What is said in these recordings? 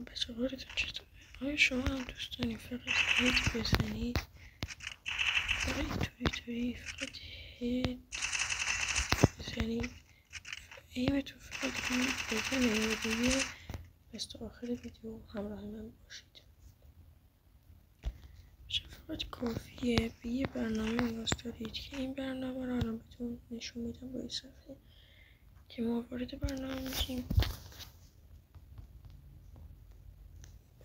بچه حالتون چطوره؟ آیا شما هم دوست دارین فقط هید بزنید؟ فقط توری فقط هید بزنید؟ ایمتون فقط هید بزنید دیگه. بس تا آخر ویدیو همراه من باشید. فقط کافیه به یه برنامه نیاز دارید که این برنامه رو الان بهتون نشون میدم روی صفحه که ما وارد برنامه میشیم.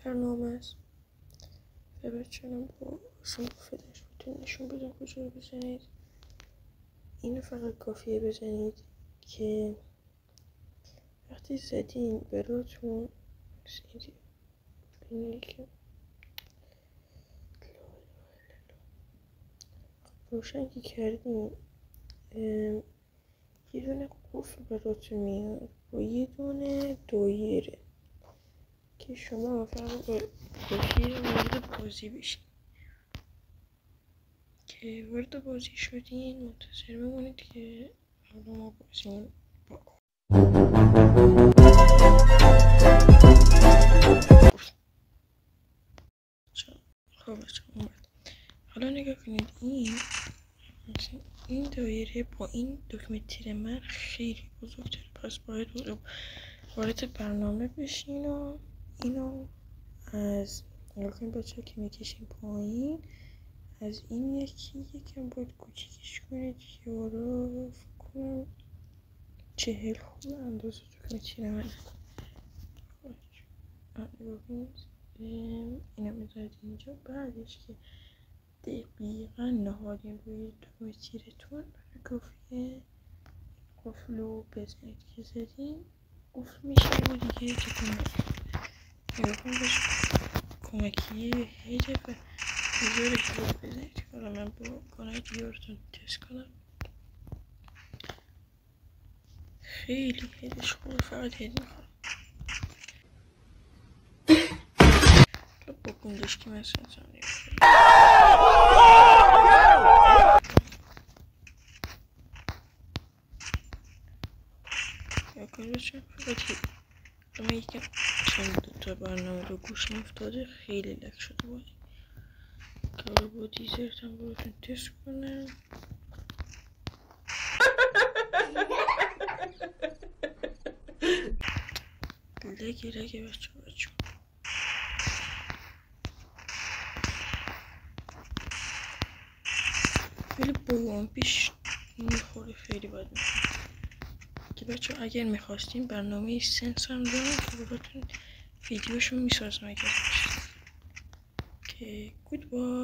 برنامه است و بچه هم با شما فدرش بهتون نشون بدم کجا رو بزنید. اینو فقط کافیه بزنید که وقتی زدین براتون ببینید که روشن که کردیم یه دونه قفل براتون میاد با یه دونه دایره که شما فقط کافیه وارد بازی بشین. که وارد بازی شدین منتظر بمونید که حالا ما بازی با خب بچه اومد. حالا نگاه کنید این دایره با این دکمه تیر من خیلی بزرگتره، پس باید وارد برنامه بشین و اینو از نگاه کنید بچه که میکشین پایین از این یکم باید کوچیکش کنید که حالا فکر کنم 40 خورده اندازه دکمه تیر من. نگاه کنید اینو میذارید اینجا. بعدش که دقیقا نهادین روی دکمه تیرتون کافیه قفلو بزنید که زدین قفل میشه و دیگه تکون نگاه کن بهش کمکی هیده و بذاره که بزنید. حالا من با کانال دیارتون تست کنم. خیلی هیدش خوبه، فقط هید میخوام با گندش که مثلا زمانی یا کنید بچه فقط هید. من یکم چون دوتا برنامه رو گوش افتاده خیلی لک شده باید که با دیزرتم براتون تست کنم. لگه بچه ولی با پیش میخوره خیلی بد میخوره که بچه اگر میخواستیم برنامه سنس هم دارم که براتون ویدیوشو میسازم اگر باشید که گود بای.